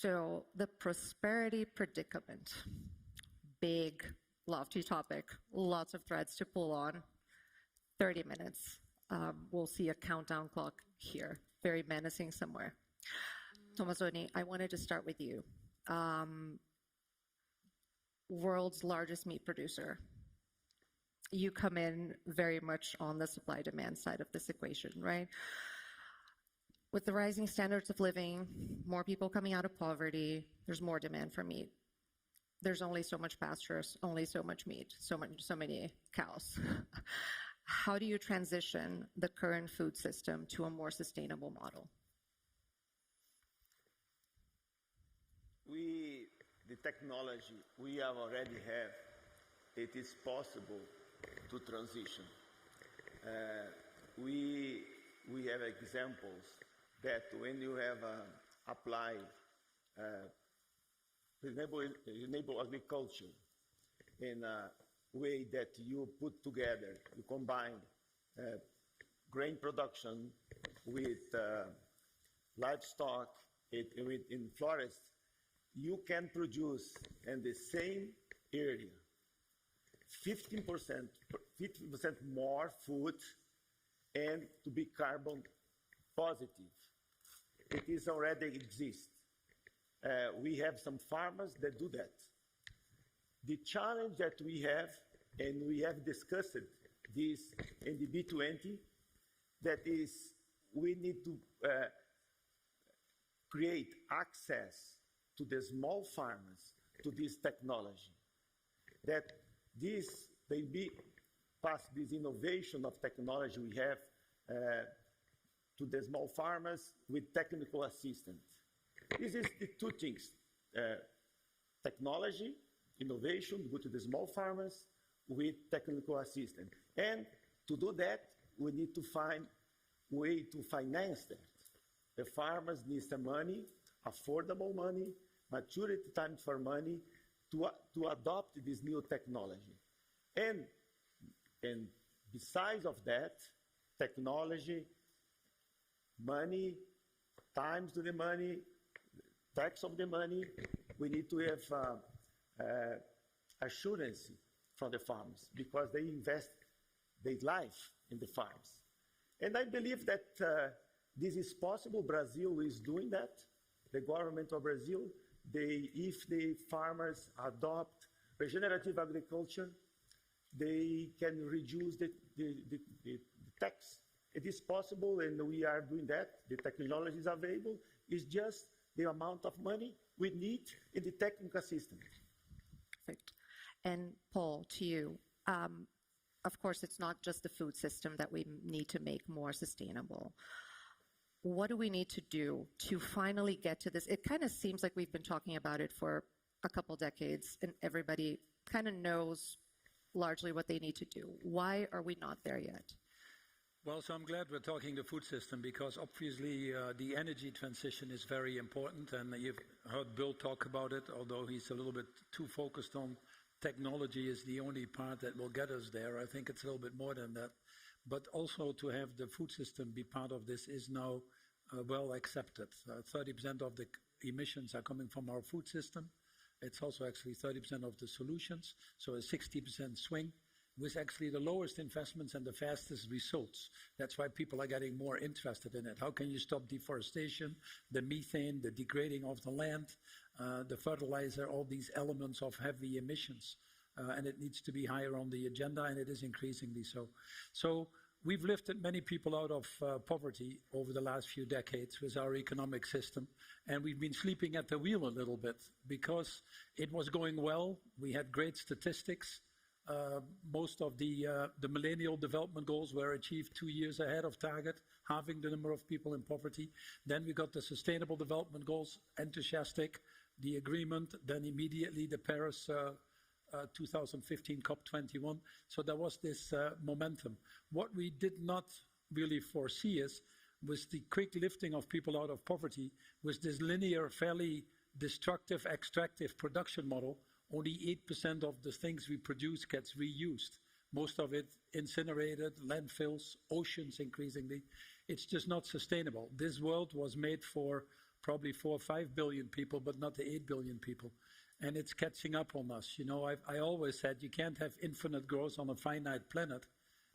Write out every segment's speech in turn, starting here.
So the prosperity predicament, big, lofty topic, lots of threads to pull on, 30 minutes. We'll see a countdown clock here, very menacing somewhere. Tomazoni, I wanted to start with you. World's largest meat producer. You come in very much on the supply-demand side of this equation, right? With the rising standards of living, more people coming out of poverty, there's more demand for meat. There's only so much pastures, only so much meat, so many cows. How do you transition the current food system to a more sustainable model? The technology we already have, it is possible to transition. We have examples that when you have applied renewable agriculture in a way that you put together, you combine grain production with livestock in forests, you can produce in the same area 15% more food and to be carbon positive. It is already exist. We have some farmers that do that. The challenge that we have, and we have discussed this in the B20, that is we need to create access to the small farmers to this technology. That they be pass this innovation of technology we have to the small farmers with technical assistance. This is the two things, technology, innovation, go to the small farmers with technical assistance. And to do that, we need to find a way to finance that. The farmers need some money, affordable money, maturity time for money to adopt this new technology. And besides of that, technology, money, times to the money, tax of the money, we need to have assurance from the farmers because they invest their life in the farms. And I believe that this is possible. Brazil is doing that. The government of Brazil, if the farmers adopt regenerative agriculture, they can reduce the tax. It is possible, and we are doing that. The technology is available. It's just the amount of money we need in the technical system. Perfect. And Paul, to you, of course, it's not just the food system that we need to make more sustainable. What do we need to do to finally get to this? It kind of seems like we've been talking about it for a couple decades, and everybody kind of knows largely what they need to do. Why are we not there yet? Well, so I'm glad we're talking the food system because obviously the energy transition is very important, and you've heard Bill talk about it, although he's a little bit too focused on technology is the only part that will get us there. I think it's a little bit more than that. But also to have the food system be part of this is now well accepted. 30% of the emissions are coming from our food system. It's also actually 30% of the solutions, so a 60% swing with actually the lowest investments and the fastest results. That's why people are getting more interested in it. How can you stop deforestation, the methane, the degrading of the land, the fertilizer, all these elements of heavy emissions? And it needs to be higher on the agenda, and it is increasingly so. So we've lifted many people out of poverty over the last few decades with our economic system, and we've been sleeping at the wheel a little bit because it was going well. We had great statistics. Most of the Millennial Development Goals were achieved 2 years ahead of target, halving the number of people in poverty. Then we got the Sustainable Development Goals, enthusiastic, the agreement, then immediately the Paris 2015 COP21. So there was this momentum. What we did not really foresee was the quick lifting of people out of poverty with this linear, fairly destructive, extractive production model. Only 8% of the things we produce gets reused. Most of it incinerated, landfills, oceans increasingly. It's just not sustainable. This world was made for probably 4 or 5 billion people, but not the 8 billion people. And it's catching up on us. You know, I always said you can't have infinite growth on a finite planet,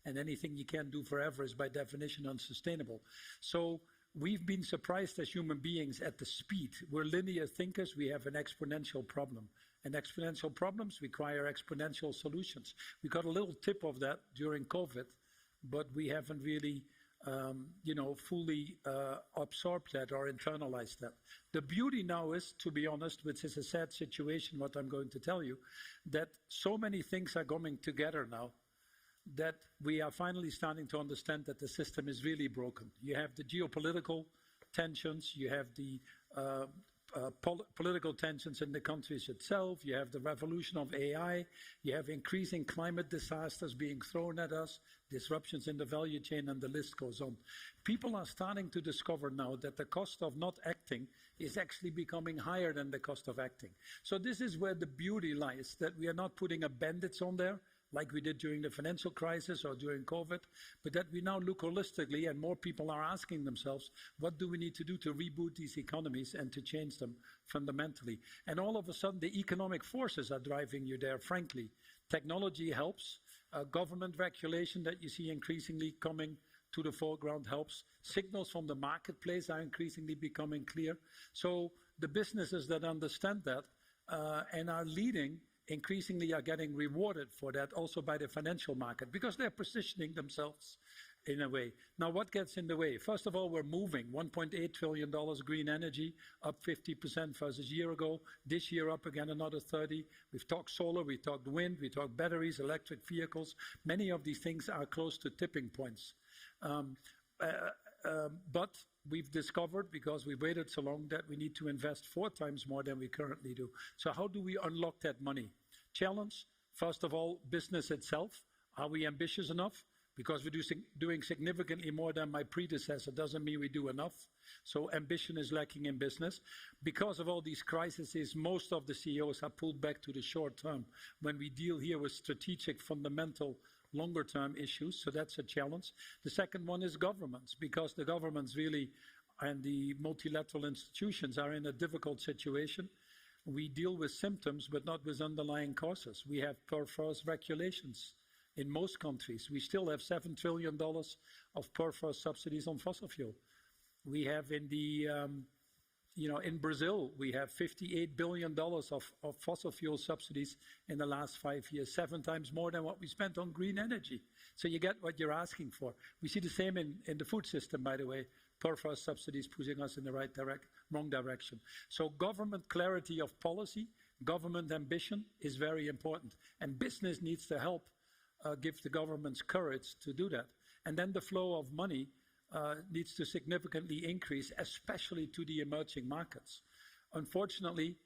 and anything you can't do forever is by definition unsustainable. So we've been surprised as human beings at the speed. We're linear thinkers, we have an exponential problem. And exponential problems require exponential solutions. We got a little tip of that during COVID, but we haven't really fully absorbed that or internalized that. The beauty now is, to be honest, which is a sad situation, what I'm going to tell you, that so many things are coming together now that we are finally starting to understand that the system is really broken. You have the geopolitical tensions, you have the political tensions in the countries itself, you have the revolution of AI, you have increasing climate disasters being thrown at us, disruptions in the value chain, and the list goes on. People are starting to discover now that the cost of not acting is actually becoming higher than the cost of acting. So this is where the beauty lies, that we are not putting a bandits on there, like we did during the financial crisis or during COVID, but that we now look holistically and more people are asking themselves, what do we need to do to reboot these economies and to change them fundamentally? And all of a sudden, the economic forces are driving you there, frankly. Technology helps. Government regulation that you see increasingly coming to the foreground helps. Signals from the marketplace are increasingly becoming clear. So the businesses that understand that and are leading increasingly are getting rewarded for that also by the financial market because they're positioning themselves in a way. Now, what gets in the way? First of all, we're moving $1.8 trillion green energy, up 50% versus a year ago. This year, up again another 30. We've talked solar, we talked wind, we talked batteries, electric vehicles. Many of these things are close to tipping points. But we've discovered, because we waited so long, that we need to invest 4 times more than we currently do. So how do we unlock that money? Challenge, first of all, business itself. Are we ambitious enough? Because we're doing significantly more than my predecessor doesn't mean we do enough. So ambition is lacking in business. Because of all these crises, most of the CEOs are pulled back to the short term when we deal here with strategic, fundamental, longer-term issues, so that's a challenge. The second one is governments, because the governments really and the multilateral institutions are in a difficult situation. We deal with symptoms, but not with underlying causes. We have perverse regulations in most countries. We still have $7 trillion of perverse subsidies on fossil fuel. We have in the in Brazil, we have $58 billion of fossil fuel subsidies in the last 5 years, 7 times more than what we spent on green energy. So you get what you're asking for. We see the same in the food system, by the way, perverse subsidies pushing us in the wrong direction. So government clarity of policy, government ambition is very important. And business needs to help give the governments courage to do that. And then the flow of money needs to significantly increase, especially to the emerging markets. Unfortunately,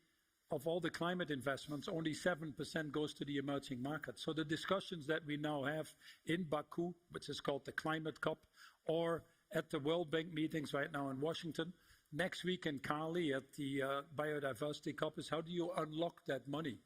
of all the climate investments, only 7% goes to the emerging markets. So the discussions that we now have in Baku, which is called the Climate COP, or at the World Bank meetings right now in Washington, next week in Cali at the Biodiversity COP, is how do you unlock that money?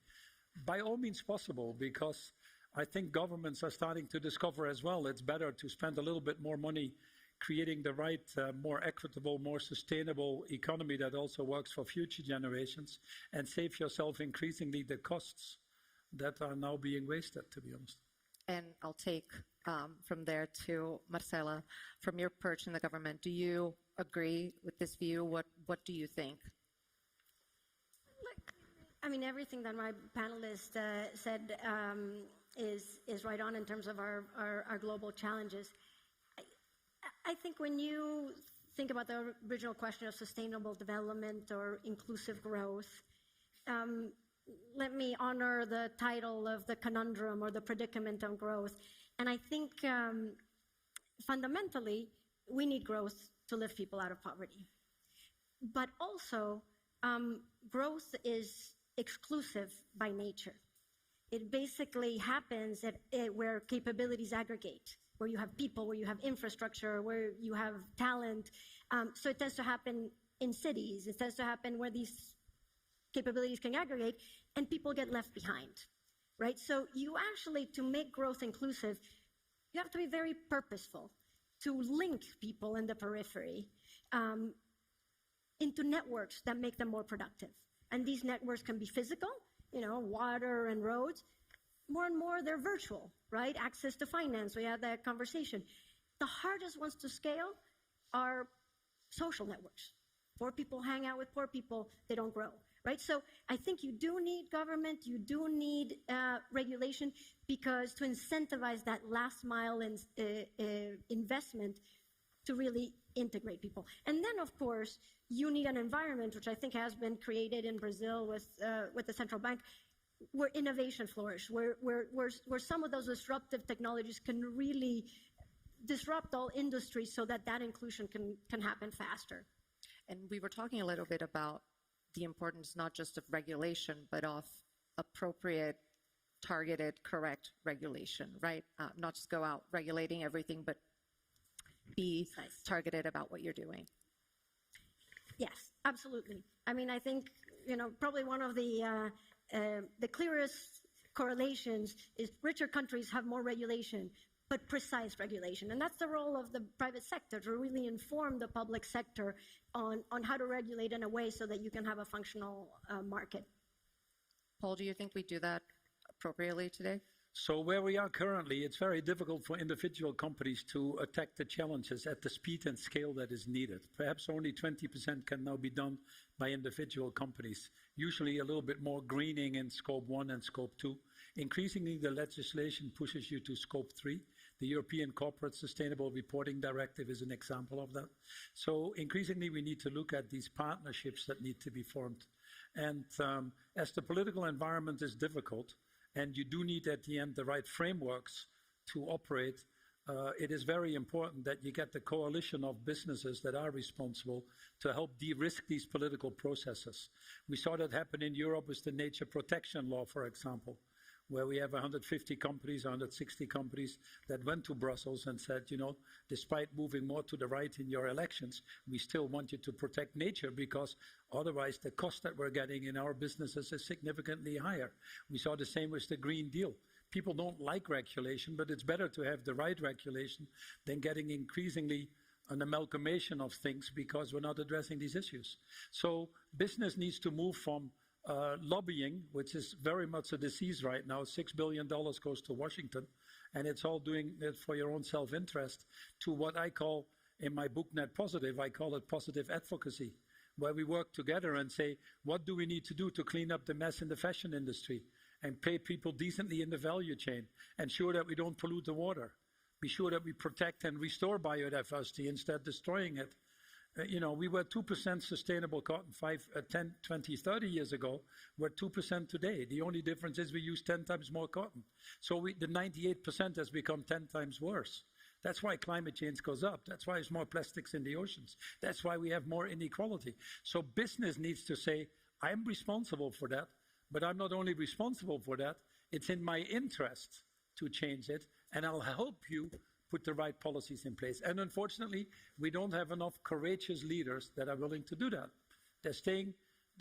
By all means possible, because I think governments are starting to discover as well it's better to spend a little bit more money creating the right, more equitable, more sustainable economy that also works for future generations, and save yourself increasingly the costs that are now being wasted, to be honest. And I'll take from there to Marcela, from your perch in the government, do you agree with this view? What do you think? Look, I mean, everything that my panelist said is right on in terms of our global challenges. I think when you think about the original question of sustainable development or inclusive growth, let me honor the title of the conundrum or the predicament on growth. And I think fundamentally, we need growth to lift people out of poverty. But also, growth is exclusive by nature. It basically happens where capabilities aggregate, where you have people, where you have infrastructure, where you have talent. So it tends to happen in cities. It tends to happen where these capabilities can aggregate and people get left behind, right? So you actually, to make growth inclusive, you have to be very purposeful to link people in the periphery into networks that make them more productive. And these networks can be physical, water and roads. More and more, they're virtual, right? Access to finance, we had that conversation. The hardest ones to scale are social networks. Poor people hang out with poor people, they don't grow, right? So I think you do need government, you do need regulation, because to incentivize that last mile investment to really integrate people. And then, of course, you need an environment, which I think has been created in Brazil with the central bank, where innovation flourishes, where some of those disruptive technologies can really disrupt all industries so that inclusion can happen faster. And we were talking a little bit about the importance not just of regulation, but of appropriate, targeted, correct regulation, right? Not just go out regulating everything, but be targeted about what you're doing. Yes, absolutely. I mean, I think, probably one of the clearest correlations is richer countries have more regulation, but precise regulation. And that's the role of the private sector, to really inform the public sector on how to regulate in a way so that you can have a functional market. Paul, do you think we do that appropriately today? So where we are currently, it's very difficult for individual companies to attack the challenges at the speed and scale that is needed. Perhaps only 20% can now be done by individual companies, usually a little bit more greening in Scope 1 and Scope 2. Increasingly, the legislation pushes you to Scope 3. The European Corporate Sustainable Reporting Directive is an example of that. So increasingly, we need to look at these partnerships that need to be formed. And as the political environment is difficult, and you do need at the end the right frameworks to operate, it is very important that you get the coalition of businesses that are responsible to help de-risk these political processes. We saw that happen in Europe with the nature protection law, for example, where we have 150 companies, 160 companies that went to Brussels and said, despite moving more to the right in your elections, we still want you to protect nature, because otherwise the cost that we're getting in our businesses is significantly higher. We saw the same with the Green Deal. People don't like regulation, but it's better to have the right regulation than getting increasingly an amalgamation of things because we're not addressing these issues. So business needs to move from lobbying, which is very much a disease right now. $6 billion goes to Washington, and it's all doing it for your own self-interest, to what I call, in my book Net Positive, I call it positive advocacy, where we work together and say, what do we need to do to clean up the mess in the fashion industry and pay people decently in the value chain, ensure that we don't pollute the water, be sure that we protect and restore biodiversity instead of destroying it. We were 2% sustainable cotton 10, 20, 30 years ago. We're 2% today. The only difference is we use 10 times more cotton. So the 98% has become 10 times worse. That's why climate change goes up. That's why there's more plastics in the oceans. That's why we have more inequality. So business needs to say, I'm responsible for that, but I'm not only responsible for that, it's in my interest to change it, and I'll help you put the right policies in place. And unfortunately, we don't have enough courageous leaders that are willing to do that. The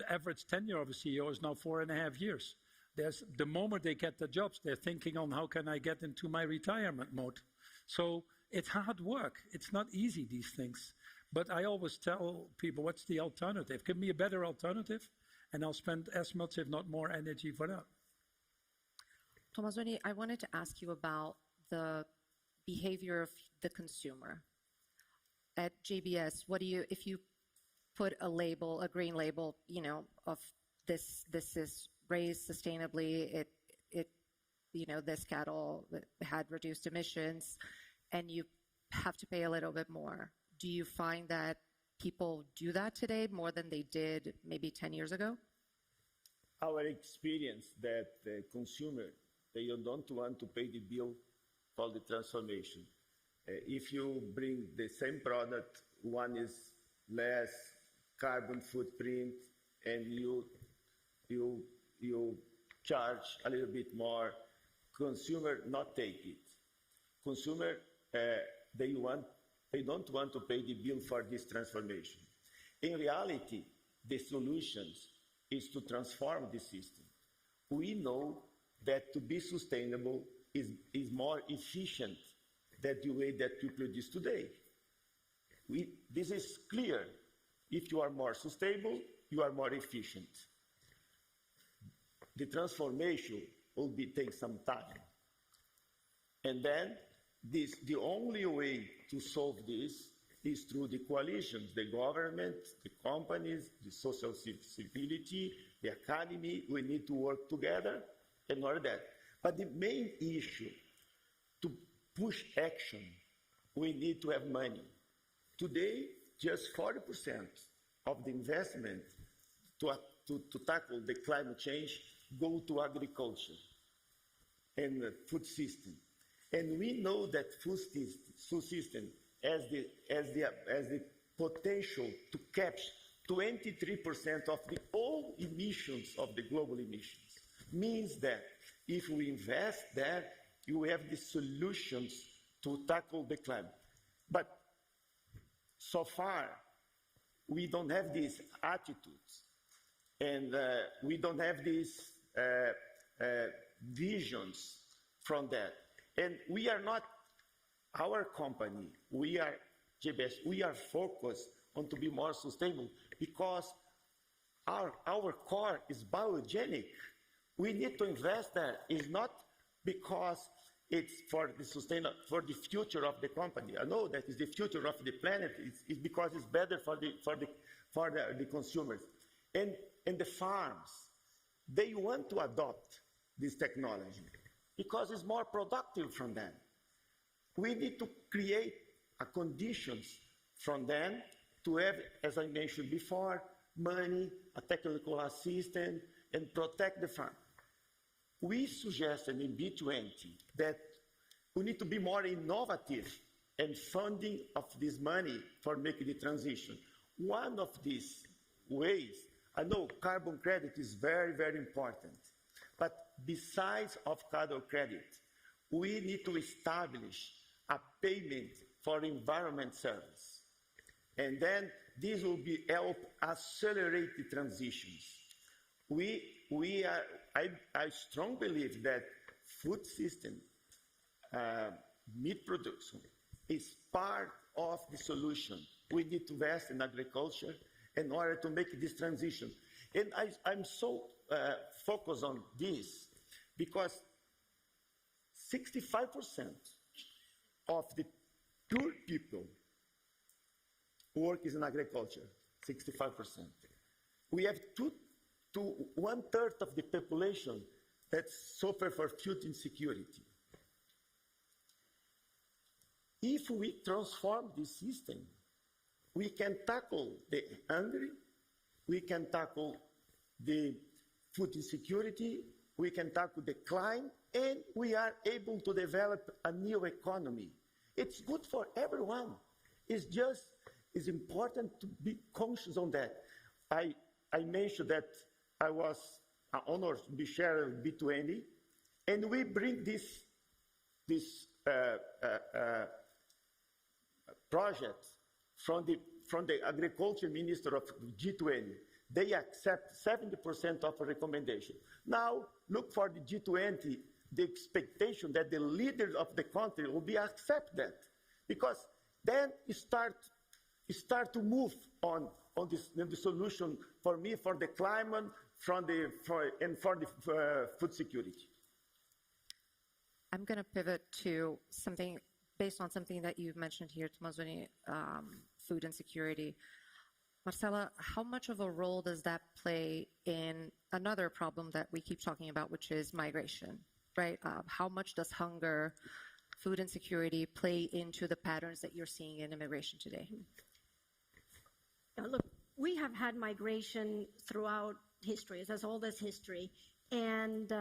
average tenure of a CEO is now 4.5 years. The moment they get the jobs, they're thinking on how can I get into my retirement mode. So it's hard work. It's not easy, these things. But I always tell people, what's the alternative? Give me a better alternative, and I'll spend as much, if not more, energy for that. Tomazoni, I wanted to ask you about the behavior of the consumer. At JBS, if you put a label, a green label, of this is raised sustainably, this cattle had reduced emissions, and you have to pay a little bit more. Do you find that people do that today more than they did maybe 10 years ago? Our experience that the consumer, they don't want to pay the bill for the transformation. If you bring the same product, one is less carbon footprint, and you charge a little bit more, consumer not take it. Consumer, they don't want to pay the bill for this transformation. In reality, the solutions is to transform the system. We know that to be sustainable is more efficient than the way that we produce today. This is clear. If you are more sustainable, you are more efficient. The transformation will take some time. And then the only way to solve this is through the coalitions, the government, the companies, the social civility, the academy. We need to work together in order that. But the main issue, to push action, we need to have money. Today, just 40% of the investment to tackle the climate change go to agriculture and the food system. And we know that food system has the potential to capture 23% of the all emissions of the global emissions. Means that if we invest there, you have the solutions to tackle the climate. But so far, we don't have these attitudes, and we don't have these visions from that. And we are not, our company, we are GBS, we are focused on to be more sustainable because our core is biogenic. We need to invest there. It's not because it's for the future of the company. I know that it's the future of the planet. It's because it's better for the consumers. And the farms, they want to adopt this technology because it's more productive from them. We need to create conditions from them to have, as I mentioned before, money, a technical assistance, and protect the farm. We suggested in B20 that we need to be more innovative in funding of this money for making the transition. One of these ways, I know carbon credit is very, very important, but besides of carbon credit, we need to establish a payment for environment service. And then this will help accelerate the transitions. I strongly believe that food system, meat production, is part of the solution. We need to invest in agriculture in order to make this transition. And I'm so focused on this because 65% of the poor people work in agriculture, 65%. We have 1/3 of the population that suffer for food insecurity. If we transform this system, we can tackle the hungry, we can tackle the food insecurity, we can tackle the crime, and we are able to develop a new economy. It's good for everyone. It's important to be conscious on that. I mentioned that I was honored to be chair of B20, and we bring this project from the agriculture minister of G20. They accept 70% of a recommendation. Now, look for the G20, the expectation that the leaders of the country will be accept that, because then you start to move on the solution for me, for the climate, for the food security. I'm going to pivot to something based on something that you've mentioned here, Tomazoni, food insecurity. Marcela, how much of a role does that play in another problem that we keep talking about, which is migration, right? How much does hunger, food insecurity play into the patterns that you're seeing in immigration today? Now, look, we have had migration throughout history, it's as old as history. And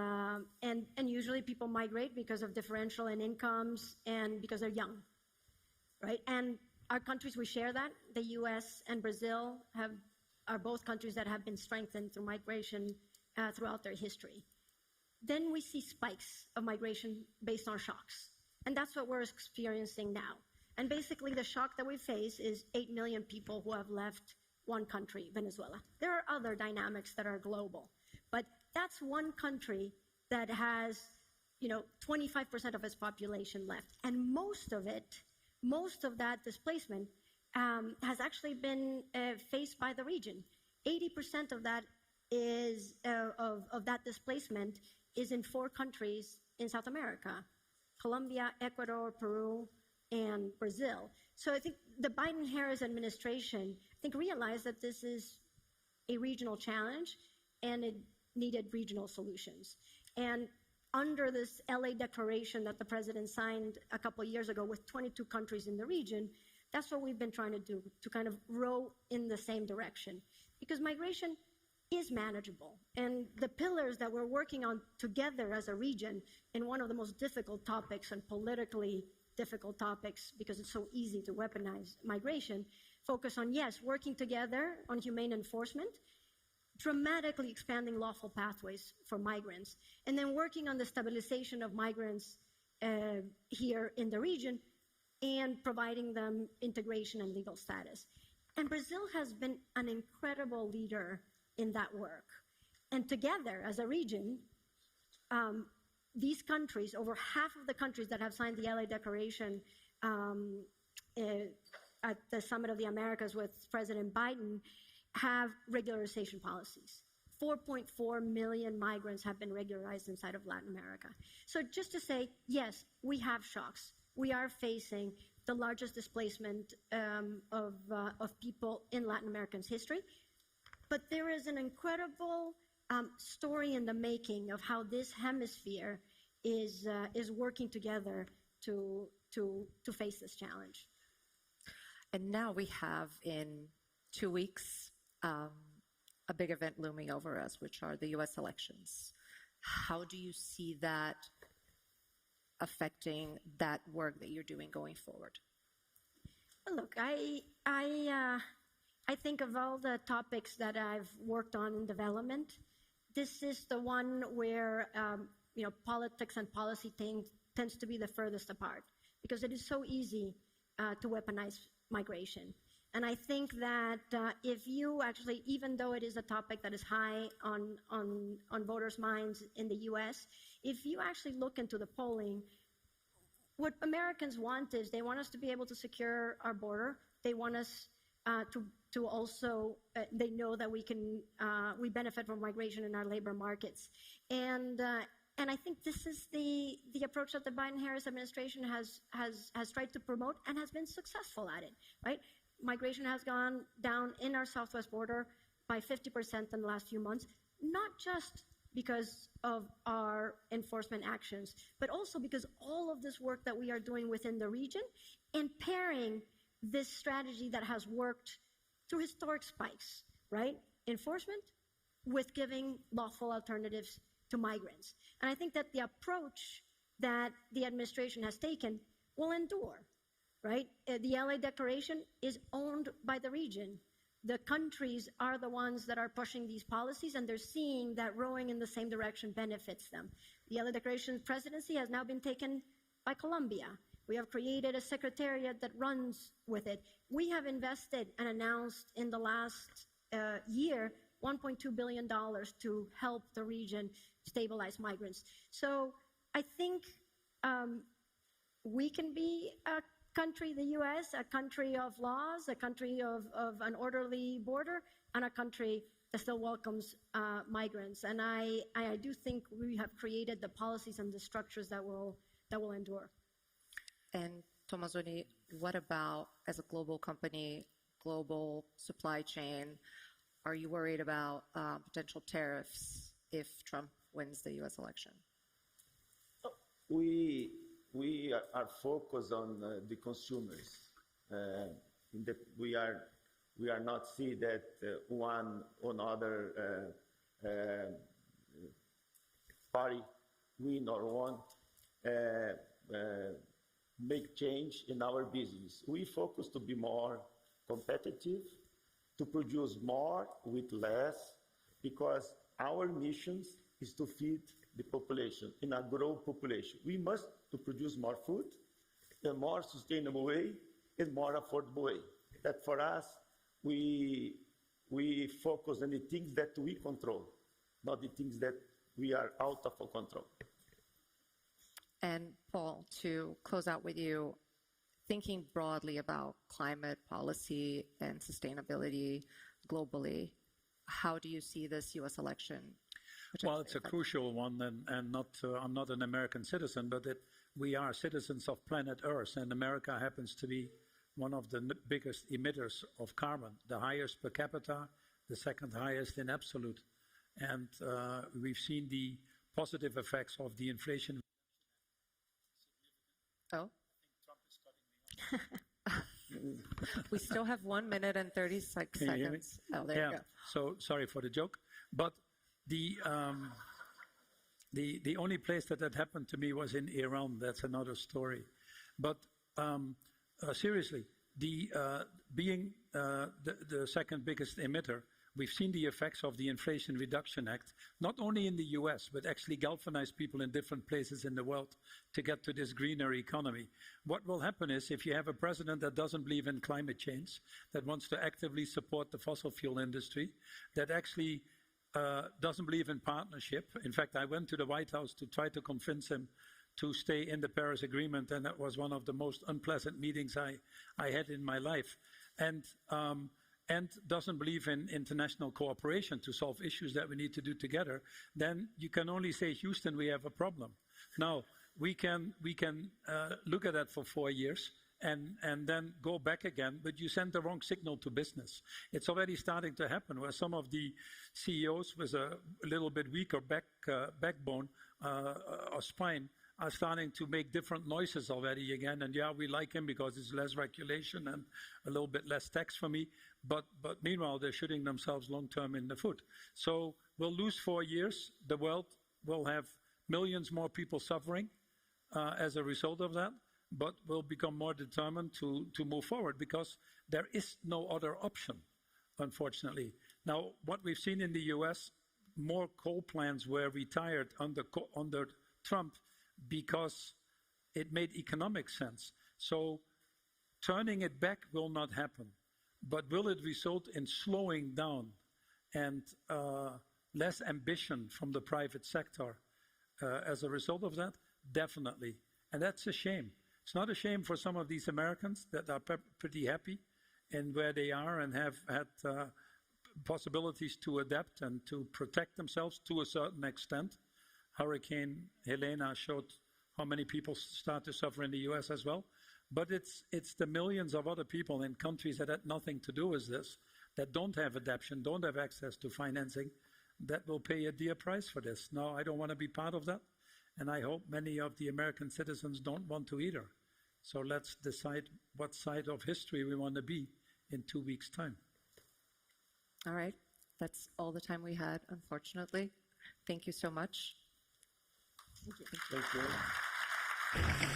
usually people migrate because of differential in incomes and because they're young, right? And our countries, we share that. The US and Brazil are both countries that have been strengthened through migration throughout their history. Then we see spikes of migration based on shocks. And that's what we're experiencing now. And basically the shock that we face is 8 million people who have left one country, Venezuela. There are other dynamics that are global, but that's one country that has, 25% of its population left. And most of that displacement has actually been faced by the region. 80% of that of that displacement is in 4 countries in South America: Colombia, Ecuador, Peru, and Brazil. So I think the Biden-Harris administration, realized that this is a regional challenge and it needed regional solutions. And under this LA declaration that the president signed a couple of years ago with 22 countries in the region, that's what we've been trying to do, to kind of row in the same direction. Because migration is manageable. And the pillars that we're working on together as a region in one of the most difficult topics and politically difficult topics, because it's so easy to weaponize migration, focus on, yes, working together on humane enforcement, dramatically expanding lawful pathways for migrants, and then working on the stabilization of migrants here in the region and providing them integration and legal status. And Brazil has been an incredible leader in that work. And together, as a region, these countries, over half of the countries that have signed the LA Declaration at the Summit of the Americas with President Biden, have regularization policies. 4.4 million migrants have been regularized inside of Latin America. So just to say, yes, we have shocks. We are facing the largest displacement of people in Latin America's history. But there is an incredible story in the making of how this hemisphere is working together to face this challenge. And now we have in 2 weeks a big event looming over us, which are the U.S. elections. How do you see that affecting that work that you're doing going forward? Look, I think of all the topics that I've worked on in development, this is the one where politics and policy tends to be the furthest apart, because it is so easy to weaponize migration. And I think that if you actually, even though it is a topic that is high on voters' minds in the U.S., if you actually look into the polling, what Americans want is they want us to be able to secure our border. They want us to also, they know that we benefit from migration in our labor markets. And I think this is the approach that the Biden-Harris administration has tried to promote and has been successful at it, right? Migration has gone down in our southwest border by 50% in the last few months, not just because of our enforcement actions, but also because all of this work that we are doing within the region and pairing this strategy that has worked through historic spikes, right? Enforcement with giving lawful alternatives to migrants. And I think that the approach that the administration has taken will endure. Right? The LA Declaration is owned by the region. The countries are the ones that are pushing these policies, and they're seeing that rowing in the same direction benefits them. The LA Declaration presidency has now been taken by Colombia. We have created a secretariat that runs with it. We have invested and announced in the last year $1.2 billion to help the region stabilize migrants. So I think we can be a country, the U.S., a country of laws, a country of an orderly border, and a country that still welcomes migrants. And I do think we have created the policies and the structures that will endure. And Tomazoni, what about as a global company, global supply chain? Are you worried about potential tariffs if Trump wins the U.S. election? We are focused on the consumers. We are not see that one or another party win or won make change in our business. We focus to be more competitive, to produce more with less, because our mission is to feed the population in a growing population. We must to produce more food in a more sustainable way, in more affordable way. That for us, we focus on the things that we control, not the things that we are out of our control. And Paul, to close out with you, thinking broadly about climate policy and sustainability globally, how do you see this U.S. election? Well, it's a crucial one, and not, I'm not an American citizen, but we are citizens of planet Earth, and America happens to be one of the biggest emitters of carbon, the highest per capita, the second highest in absolute. And we've seen the positive effects of the Inflation. Oh. We still have 1 minute and 36 Can you hear me? seconds. Oh, there you go. So sorry for the joke, but the only place that happened to me was in Iran. That's another story. But seriously, being the second biggest emitter, we've seen the effects of the Inflation Reduction Act, not only in the US, but actually galvanize people in different places in the world to get to this greener economy. What will happen is if you have a president that doesn't believe in climate change, that wants to actively support the fossil fuel industry, that actually doesn't believe in partnership. In fact, I went to the White House to try to convince him to stay in the Paris Agreement, and that was one of the most unpleasant meetings I had in my life. And doesn't believe in international cooperation to solve issues that we need to do together, then you can only say, Houston, we have a problem. Now, we can look at that for 4 years and then go back again, but you send the wrong signal to business. It's already starting to happen where some of the CEOs with a little bit weaker backbone or spine are starting to make different noises already again. And yeah, we like him because it's less regulation and a little bit less tax for me. But meanwhile, they're shooting themselves long-term in the foot. So we'll lose 4 years. The world will have millions more people suffering as a result of that. But we'll become more determined to move forward because there is no other option, unfortunately. Now, what we've seen in the US, more coal plants were retired under Trump because it made economic sense. So turning it back will not happen. But will it result in slowing down and less ambition from the private sector as a result of that? Definitely. And that's a shame. It's not a shame for some of these Americans that are pretty happy in where they are and have had possibilities to adapt and to protect themselves to a certain extent. Hurricane Helena showed how many people start to suffer in the US as well. But it's the millions of other people in countries that had nothing to do with this, that don't have adaptation, don't have access to financing, that will pay a dear price for this. No, I don't want to be part of that. And I hope many of the American citizens don't want to either. So let's decide what side of history we want to be in 2 weeks' time. All right. That's all the time we had, unfortunately. Thank you so much. Thank you.